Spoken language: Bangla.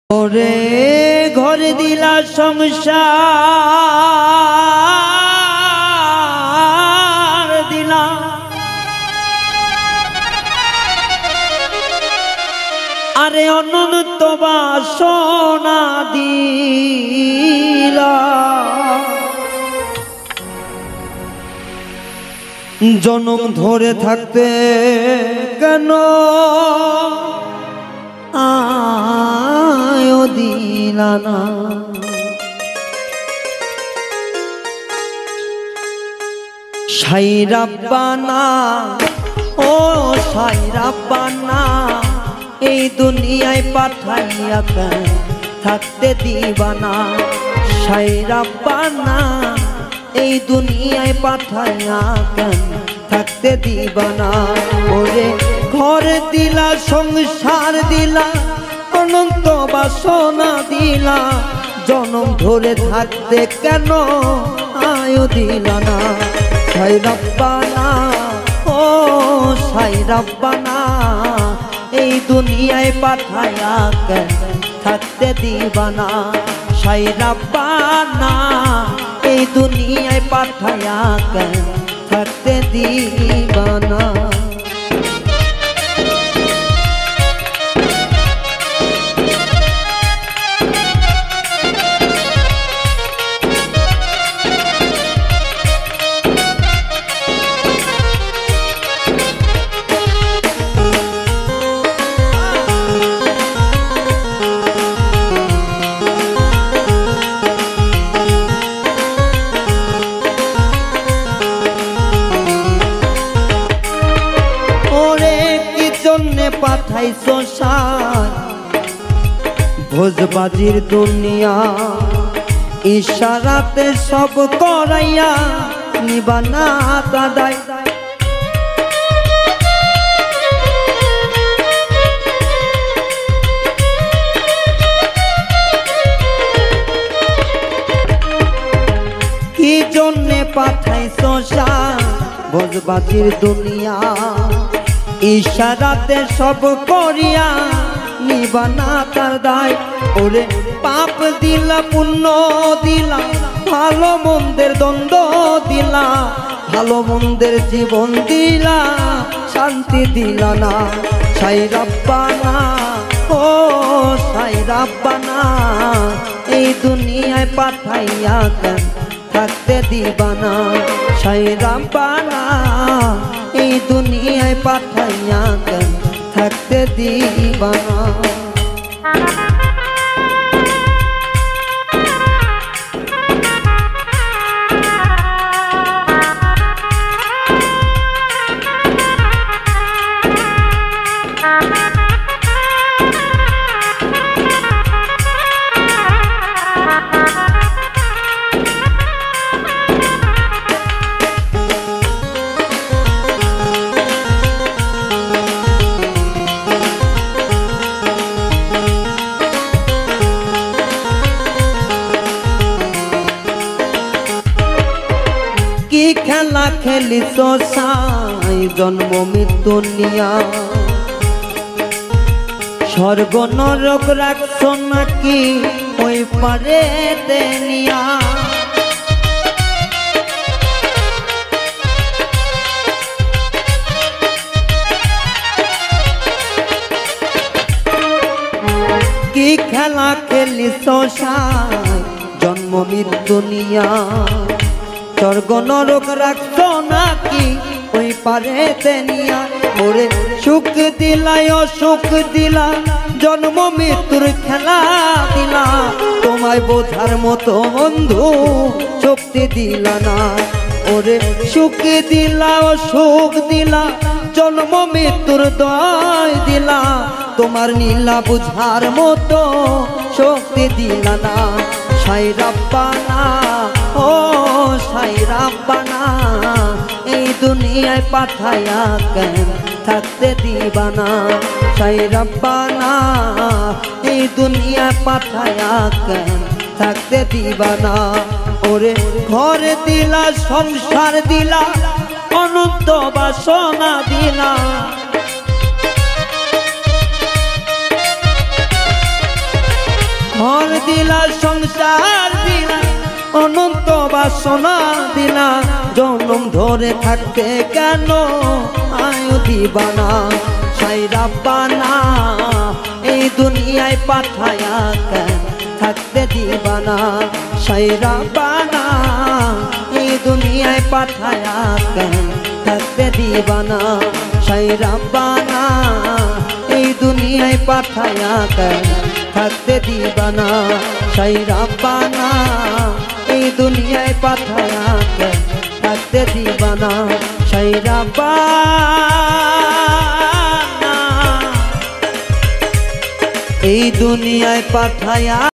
ওরে ঘর দিলা সংসার দিলা, আরে অনন্ত বাসনা দিলা, জনম ধরে থাকতে কেন আয় দিলা না। সাই রাব্বানা ও সাই রাব্বানা, এই দুনিয়ায় পাঠাইয়া কেন থাকতে দিবানা। সাই রাব্বানা, এই দুনিয়ায় পাঠাইয়া কেন থাকতে দিবানা। ওরে ঘর দিলা সংসার দিলা, অনন্ত বাসনা দিলা, জনম ধরে থাকতে কেন আয়ু দিলা না। সাই রাব্বানা ও সাই রাব্বানা, এই দুনিয়ায় পাঠাইয়া কেন থাকতে দিবানা। সাই রাব্বানা, এই দুনিয়ায় পাঠাইয়া কেন থাকতে দিবানা। পাঠাইছো সার ভোজবাজির দুনিয়া, ইশারাতে সব করাইয়া নিবানা দাদাই। কি জন্যে পাঠাইছো সার ভোজবাজির দুনিয়া, ইশারাতে সব করিয়া নিবানা তার দায়। ওরে পাপ দিলা পুণ্য দিলা, ভালো মন্দের দ্বন্দ্ব দিলা, ভালো মন্দের জীবন দিলা, শান্তি দিলা না। সাই রাব্বানা ও সাই রাব্বানা, এই দুনিয়ায় পাঠাইয়া কেন থাকতে দিবানা। সাই রাব্বানা, এই দুনিয়ায় পাঠাইয়া কেন থাকতে দিবানা। কি খেলা খেলিছো সাই জন্ম মৃত্যু নিয়া, স্বর্গ নরক রাখছো নাকি ওই পারে দেনিয়া। কি খেলা খেলিছো সাই জন্ম মৃত্যু নিয়া, স্বর্গ নরক রাখছো নাকি ওই পারে দেনিয়া। ওরে সুখ দিলাই অসুখ দিলা, জন্ম মৃত্যুর খেলা দিলা, তোমায় বোঝার মতো বন্ধু শক্তি দিলা না। ওরে সুখ দিলা অসুখ দিলা, জন্ম মৃত্যুর দয় দিলা, তোমার নীলা বুঝার মতো শক্তি দিলা না। সাই রাব্বানা ও সাই রাব্বানা, এই দুনিয়ায় পাঠাইয়া কেন থাকতে দিবানা। সাই রাব্বানা, এই দুনিয়ায় পাঠাইয়া কেন থাকতে দিবানা। ওরে ঘর দিলা সংসার দিলা, অনন্ত বাসনা দিলা, দিলা সংসার দিলা অনন্ত বাসনা দিলা জনম ধরে থাকতে কেন আয়ু দিবানা সাই রাব্বানা এই দুনিয়ায় পাঠায়া কেন থাকতে দিবানা সাই রাব্বানা এই দুনিয়ায় পাঠায়া কেন থাকতে দিবানা সাই রাব্বানা এই দুনিয়ায় পাঠায়া কেন থাকতে দিবানা সাই রাব্বানা এই দুনিয়ায় পাঠায়া কেন থাকতে দিবানা সাই রাব্বানা এই দুনিয়ায় পাঠায়া